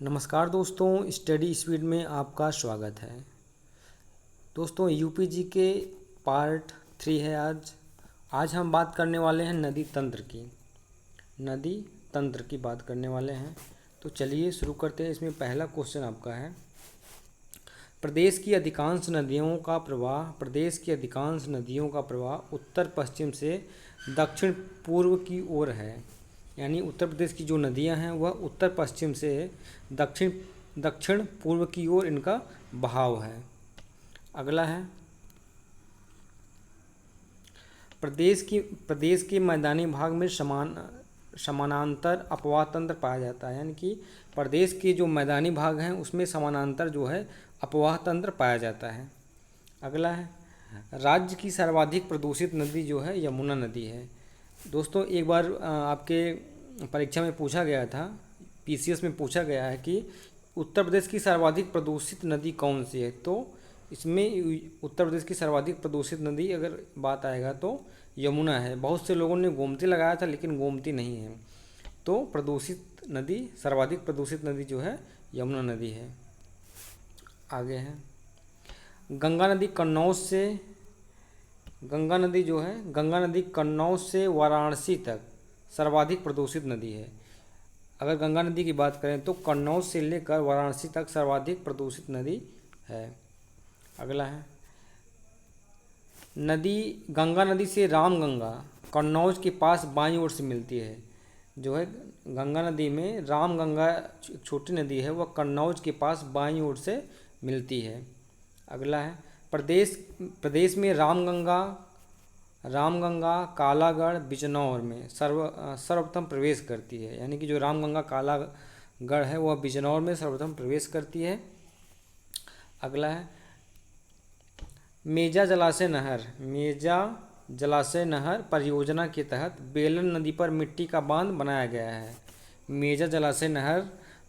नमस्कार दोस्तों, study speed में आपका स्वागत है। दोस्तों, यूपीजी के पार्ट 3 है आज हम बात करने वाले हैं नदी तंत्र की बात करने वाले हैं। तो चलिए शुरू करते हैं। इसमें पहला क्वेश्चन आपका है, प्रदेश की अधिकांश नदियों का प्रवाह उत्तर पश्चिम से दक्षिण पूर्व की ओर है। यानी उत्तर प्रदेश की जो नदियां हैं वह उत्तर पश्चिम से दक्षिण पूर्व की ओर इनका बहाव है। अगला है, प्रदेश के मैदानी भाग में समानांतर अपवाह तंत्र पाया जाता है। यानी कि प्रदेश के जो मैदानी भाग हैं उसमें समानांतर जो है अपवाह तंत्र पाया जाता है। अगला है, राज्य की सर्वाधिक प्रदूषित नदी जो है यमुना नदी है। दोस्तों, एक बार आपके परीक्षा में पूछा गया था, पीसीएस में पूछा गया है कि उत्तर प्रदेश की सर्वाधिक प्रदूषित नदी कौन सी है। तो इसमें उत्तर प्रदेश की सर्वाधिक प्रदूषित नदी अगर बात आएगा तो यमुना है। बहुत से लोगों ने गोमती लगाया था, लेकिन गोमती नहीं है। तो सर्वाधिक प्रदूषित नदी जो है यमुना नदी है। आगे है, गंगा नदी कन्नौज से वाराणसी तक सर्वाधिक प्रदूषित नदी है। अगर गंगा नदी की बात करें तो कन्नौज से लेकर वाराणसी तक सर्वाधिक प्रदूषित नदी है। अगला है, गंगा नदी से रामगंगा कन्नौज के पास बाईं ओर से मिलती है। जो है गंगा नदी में रामगंगा छोटी नदी है, वह कन्नौज के पास बाईं ओर से मिलती है। अगला है, प्रदेश में रामगंगा कालागढ़ बिजनौर में सर्वप्रथम प्रवेश करती है। यानी कि जो रामगंगा कालागढ़ है वह बिजनौर में सर्वप्रथम प्रवेश करती है। अगला है, मेजा जलाशय नहर परियोजना के तहत बेलन नदी पर मिट्टी का बांध बनाया गया है। मेजा जलाशय नहर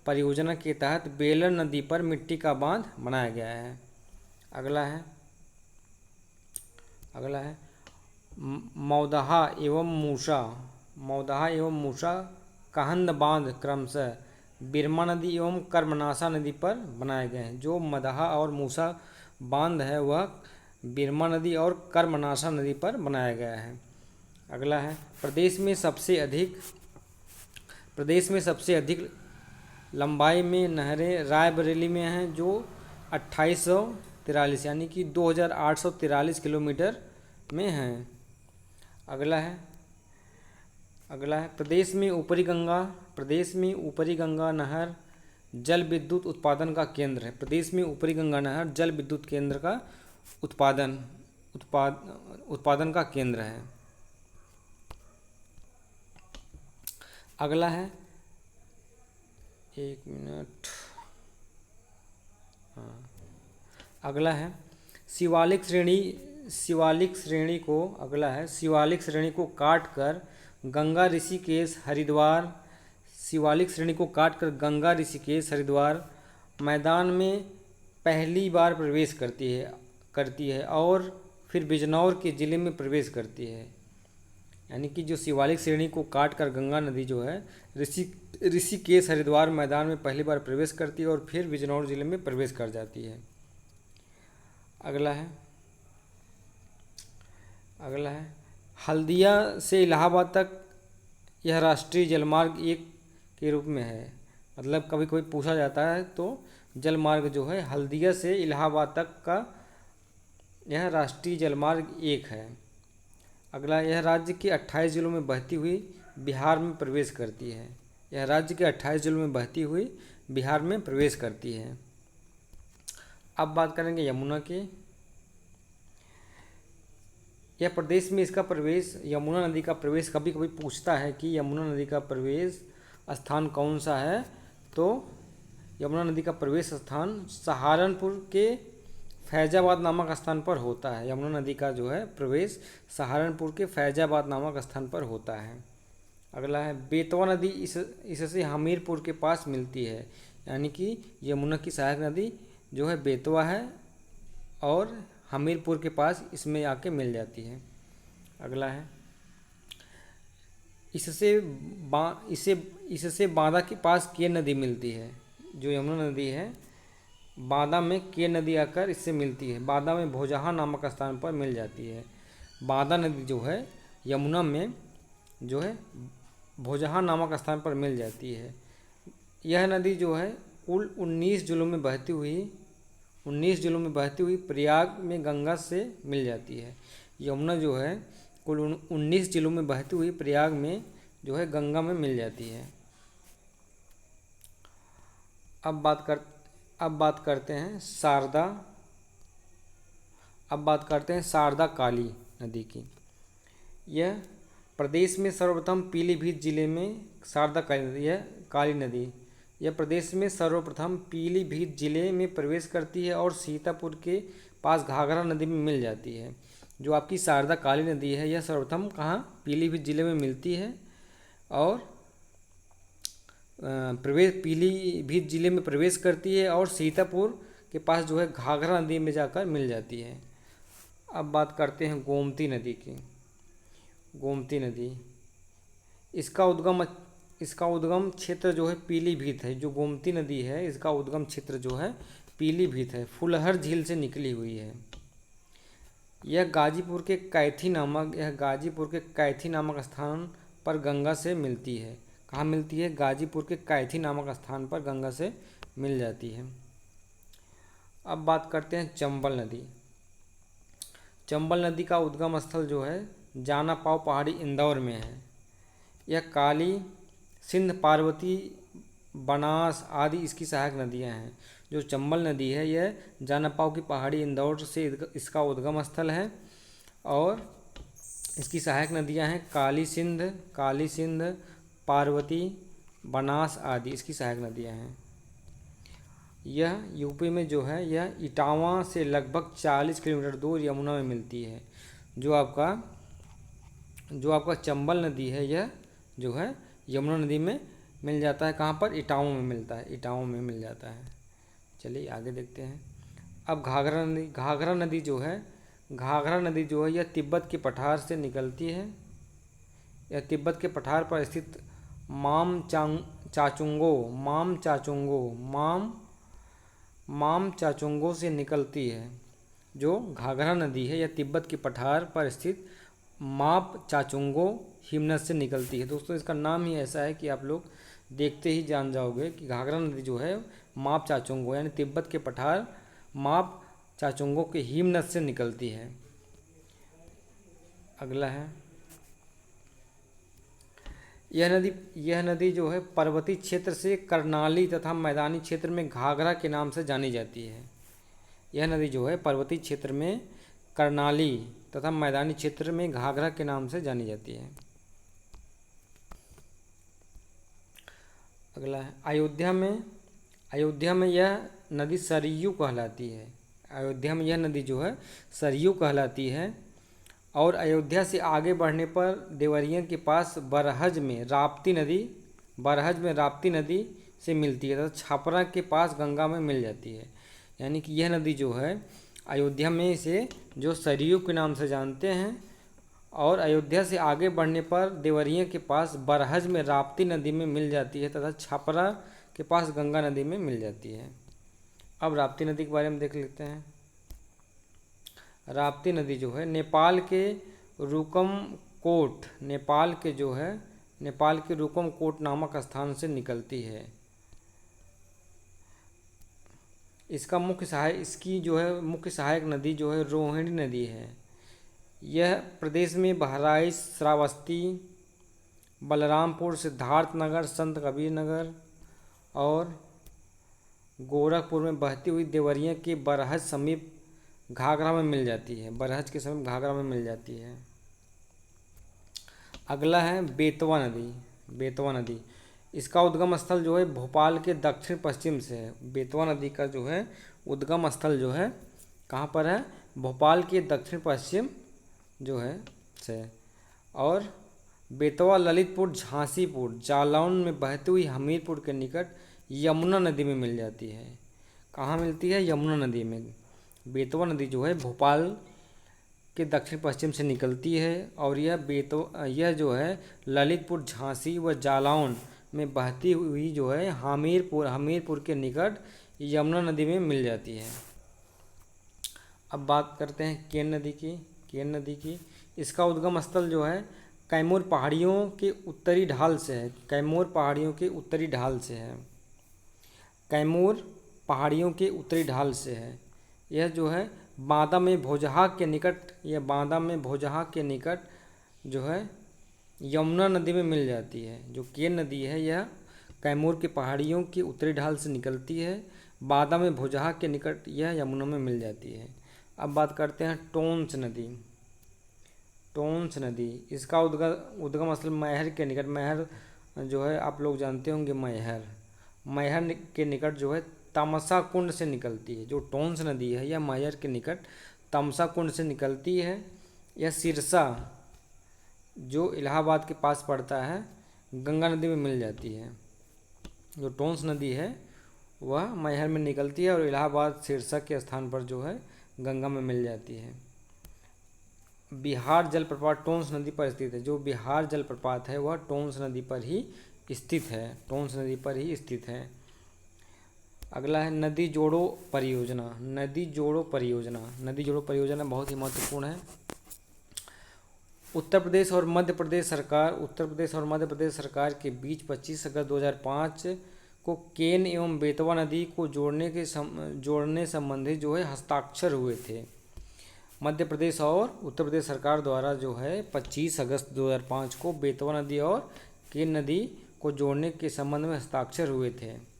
परियोजना के तहत बेलन नदी पर मिट्टी का बांध बनाया गया है। अगला है, मौदहा एवं मूसा कहंद बांध क्रमशः बिरमा नदी एवं कर्मनाशा नदी पर बनाए गए हैं। जो मदहा और मूसा बांध है वह बिरमा नदी और कर्मनाशा नदी पर बनाया गया है। अगला है, प्रदेश में सबसे अधिक लंबाई में नहरें रायबरेली में हैं, जो 2843 यानी कि 2843 किलोमीटर में हैं। अगला है, प्रदेश में ऊपरी गंगा नहर जल विद्युत उत्पादन का केंद्र है। प्रदेश में ऊपरी गंगा नहर जल विद्युत केंद्र का उत्पादन का केंद्र है। अगला है, अगला है, शिवालिक श्रेणी को काटकर गंगा ऋषिकेश हरिद्वार मैदान में पहली बार प्रवेश करती है और फिर बिजनौर के ज़िले में प्रवेश करती है। यानी कि जो शिवालिक श्रेणी को काटकर गंगा नदी जो है ऋषिकेश हरिद्वार मैदान में पहली बार प्रवेश करती है और फिर बिजनौर ज़िले में प्रवेश कर जाती है। अगला है, हल्दिया से इलाहाबाद तक यह राष्ट्रीय जलमार्ग 1 के रूप में है। मतलब कभी कभी पूछा जाता है तो जलमार्ग जो है हल्दिया से इलाहाबाद तक का यह राष्ट्रीय जलमार्ग 1 है। अगला, यह राज्य के 28 जिलों में बहती हुई बिहार में प्रवेश करती है। अब बात करेंगे यमुना की। यह प्रदेश में यमुना नदी का प्रवेश कभी कभी पूछता है कि यमुना नदी का प्रवेश स्थान कौन सा है। तो यमुना नदी का प्रवेश स्थान सहारनपुर के फैजाबाद नामक स्थान पर होता है। यमुना नदी का जो है प्रवेश सहारनपुर के फैजाबाद नामक स्थान पर होता है। अगला है, बेतवा नदी इससे हमीरपुर के पास मिलती है। यानी कि यमुना की सहायक नदी जो है बेतवा है और हमीरपुर के पास इसमें आके मिल जाती है। अगला है, इससे बांदा के पास केन नदी मिलती है। जो यमुना नदी है बांदा में के नदी आकर इससे मिलती है। बांदा में भोजहा नामक स्थान पर मिल जाती है। बांदा नदी जो है यमुना में जो है भोजहा नामक स्थान पर मिल जाती है। यह नदी जो है कुल 19 जिलों में बहती हुई प्रयाग में गंगा से मिल जाती है। यमुना जो है कुल 19 जिलों में बहती हुई प्रयाग में जो है गंगा में मिल जाती है। अब बात करते हैं शारदा काली नदी की। यह प्रदेश में सर्वप्रथम पीलीभीत जिले में प्रदेश में सर्वप्रथम पीलीभीत जिले में प्रवेश करती है और सीतापुर के पास घाघरा नदी में मिल जाती है। जो आपकी शारदा काली नदी है यह सर्वप्रथम कहाँ पीलीभीत जिले में मिलती है और पीलीभीत जिले में प्रवेश करती है और सीतापुर के पास जो है घाघरा नदी में जाकर मिल जाती है। अब बात करते हैं गोमती नदी की। गोमती नदी इसका उद्गम क्षेत्र जो है पीलीभीत है। जो गोमती नदी है इसका उद्गम क्षेत्र जो है पीलीभीत है, फुलहर झील से निकली हुई है। यह गाजीपुर के कैथी नामक स्थान पर गंगा से मिलती है। कहाँ मिलती है? गाजीपुर के कैथी नामक स्थान पर गंगा से मिल जाती है। अब बात करते हैं चंबल नदी। चंबल नदी का उद्गम स्थल जो है जाना पाव पहाड़ी इंदौर में है। यह काली, सिंध, पार्वती, बनास आदि इसकी सहायक नदियां हैं। जो चंबल नदी है यह जाना पाव की पहाड़ी इंदौर से इसका उद्गम स्थल है और इसकी सहायक नदियां हैं काली सिंध, पार्वती, बनास आदि इसकी सहायक नदियां हैं। यह यूपी में जो है यह इटावा से लगभग 40 किलोमीटर दूर यमुना में मिलती है। जो आपका चंबल नदी है यह जो है यमुना नदी में मिल जाता है। कहाँ पर? इटावा में मिलता है, इटावा में मिल जाता है। चलिए आगे देखते हैं। अब घाघरा नदी जो है यह तिब्बत के पठार से निकलती है। यह तिब्बत के पठार पर स्थित माम चाचुंगो से निकलती है। जो घाघरा नदी है यह तिब्बत के पठार पर स्थित माप चाचुंगो हिमनद से निकलती है। दोस्तों इसका नाम ही ऐसा है कि आप लोग देखते ही जान जाओगे कि घाघरा नदी जो है माप चाचुंगो यानी तिब्बत के पठार माप चाचुंगो के हिमनद से निकलती है। अगला है यह नदी जो है पर्वतीय क्षेत्र से कर्नाली तथा मैदानी क्षेत्र में घाघरा के नाम से जानी जाती है। यह नदी जो है पर्वतीय क्षेत्र में कर्नाली तथा मैदानी क्षेत्र में घाघरा के नाम से जानी जाती है। अगला है अयोध्या में यह नदी सरयू कहलाती है। अयोध्या में यह नदी जो है सरयू कहलाती है और अयोध्या से आगे बढ़ने पर देवरिया के पास बरहज में राप्ती नदी से मिलती है तथा छापरा के पास गंगा में मिल जाती है। यानी कि यह नदी जो है अयोध्या में इसे जो सरयू के नाम से जानते हैं और अयोध्या से आगे बढ़ने पर देवरिया के पास बरहज में राप्ती नदी में मिल जाती है तथा छापरा के पास गंगा नदी में मिल जाती है। अब राप्ती नदी के बारे में देख लेते हैं। राप्ती नदी जो है नेपाल के रूकमकोट नामक स्थान से निकलती है। इसकी मुख्य सहायक नदी जो है रोहिणी नदी है। यह प्रदेश में बहराइच, श्रावस्ती, बलरामपुर, सिद्धार्थनगर, संत कबीर नगर और गोरखपुर में बहती हुई देवरिया के बरहज समीप घाघरा में मिल जाती है। बरहज के समीप घाघरा में मिल जाती है। अगला है बेतवा नदी। इसका उद्गम स्थल जो है भोपाल के दक्षिण पश्चिम से है। बेतवा नदी का जो है उद्गम स्थल जो है कहाँ पर है? भोपाल के दक्षिण पश्चिम जो है से। और बेतवा ललितपुर, झांसीपुर, जालौन में बहती हुई हमीरपुर के निकट यमुना नदी में मिल जाती है। कहाँ मिलती है? यमुना नदी में। बेतवा नदी जो है भोपाल के दक्षिण पश्चिम से निकलती है और यह जो है ललितपुर, झांसी व जालौन में बहती हुई जो है हमीरपुर के निकट यमुना नदी में मिल जाती है। अब बात करते हैं केन नदी की। इसका उद्गम स्थल जो है कैमूर पहाड़ियों के उत्तरी ढाल से है। कैमूर पहाड़ियों के उत्तरी ढाल से है। कैमूर पहाड़ियों के उत्तरी ढाल से है। यह जो है बांदा में भोजहा के निकट जो है यमुना नदी में मिल जाती है। जो केन नदी है यह कैमूर के पहाड़ियों की उत्तरी ढाल से निकलती है। बांदा में भोजहा के निकट यह यमुना में मिल जाती है। अब बात करते हैं टोंस नदी। इसका उद्गम स्थल मैहर के निकट, मैहर जो है आप लोग जानते होंगे, मैहर के निकट जो है तमसा कुंड से निकलती है। जो टोंस नदी है यह मैहर के निकट तमसा कुंड से निकलती है। यह सिरसा जो इलाहाबाद के पास पड़ता है गंगा नदी में मिल जाती है। जो टोंस नदी है वह मैहर में निकलती है और इलाहाबाद सिरसा के स्थान पर जो है गंगा में मिल जाती है। बिहार जलप्रपात टोंस नदी पर स्थित है। जो बिहार जलप्रपात है वह टोंस नदी पर ही स्थित है। अगला है नदी जोड़ो परियोजना बहुत ही महत्वपूर्ण है। उत्तर प्रदेश और मध्य प्रदेश सरकार के बीच 25 अगस्त 2005 को केन एवं बेतवा नदी को जोड़ने संबंधी जो है हस्ताक्षर हुए थे। मध्य प्रदेश और उत्तर प्रदेश सरकार द्वारा जो है 25 अगस्त 2005 को बेतवा नदी और केन नदी को जोड़ने के संबंध में हस्ताक्षर हुए थे।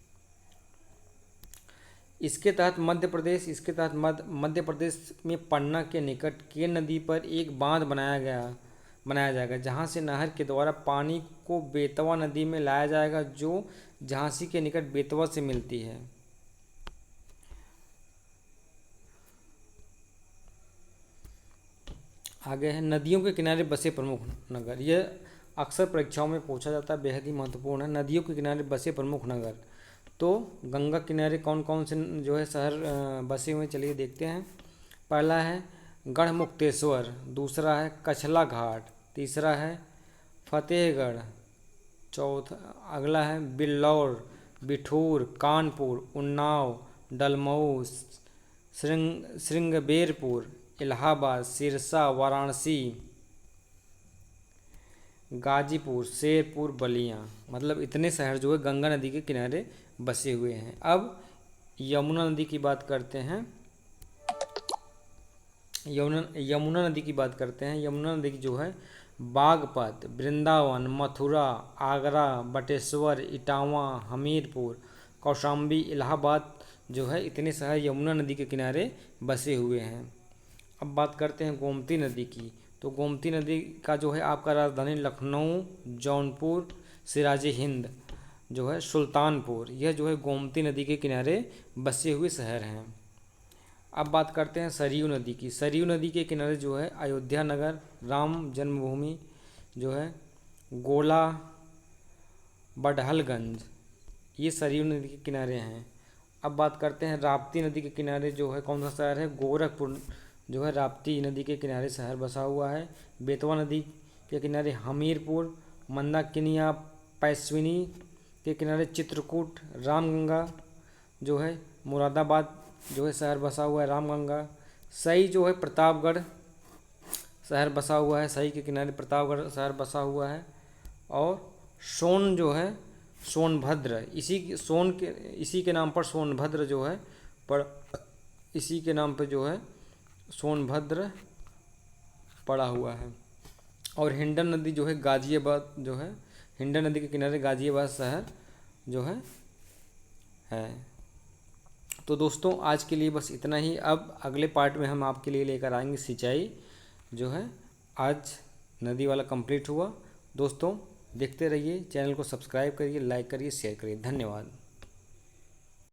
इसके तहत मध्य प्रदेश में पन्ना के निकट केन नदी पर एक बांध बनाया जाएगा, जहां से नहर के द्वारा पानी को बेतवा नदी में लाया जाएगा, जो झांसी के निकट बेतवा से मिलती है। आगे है नदियों के किनारे बसे प्रमुख नगर। यह अक्सर परीक्षाओं में पूछा जाता है, बेहद ही महत्वपूर्ण है। नदियों के किनारे बसे प्रमुख नगर, तो गंगा किनारे कौन कौन से जो है शहर बसे हुए, चलिए देखते हैं। पहला है गढ़मुक्तेश्वर, दूसरा है कछला घाट, तीसरा है फतेहगढ़, अगला है बिल्लौर, बिठूर, कानपुर, उन्नाव, डलमऊ, श्रृंगबेरपुर, इलाहाबाद, सिरसा, वाराणसी, गाजीपुर, शेरपुर, बलिया। मतलब इतने शहर जो है गंगा नदी के किनारे बसे हुए हैं। अब यमुना नदी की बात करते हैं। यमुना नदी की जो है बागपत, वृंदावन, मथुरा, आगरा, बटेश्वर, इटावा, हमीरपुर, कौशाम्बी, इलाहाबाद जो है इतने शहर यमुना नदी के किनारे बसे हुए हैं। अब बात करते हैं गोमती नदी की। तो गोमती नदी का जो है आपका राजधानी लखनऊ, जौनपुर, सिराज हिंद जो है सुल्तानपुर, यह जो है गोमती नदी के किनारे बसे हुए शहर हैं। अब बात करते हैं सरयू नदी की। सरयू नदी के किनारे जो है अयोध्या नगर, राम जन्मभूमि जो है गोला, बडहलगंज, ये सरयू नदी के किनारे हैं। अब बात करते हैं राप्ती नदी के किनारे जो है कौन सा शहर है, गोरखपुर जो है राप्ती नदी के किनारे शहर बसा हुआ है। बेतवा नदी के किनारे हमीरपुर, मंदाकिनिया, पैस्विनी के किनारे चित्रकूट, रामगंगा जो है मुरादाबाद जो है शहर बसा हुआ है, रामगंगा। सई जो है प्रतापगढ़ शहर बसा हुआ है, सई के किनारे प्रतापगढ़ शहर बसा हुआ है। और सोन जो है सोनभद्र, इसी के नाम पर सोनभद्र जो है इसी के नाम पर जो है सोनभद्र पड़ा हुआ है। और हिंडन नदी जो है गाजियाबाद जो है हिंडन नदी के किनारे गाजियाबाद शहर जो है। तो दोस्तों आज के लिए बस इतना ही। अब अगले पार्ट में हम आपके लिए लेकर आएंगे सिंचाई जो है। आज नदी वाला कंप्लीट हुआ। दोस्तों देखते रहिए, चैनल को सब्सक्राइब करिए, लाइक करिए, शेयर करिए। धन्यवाद।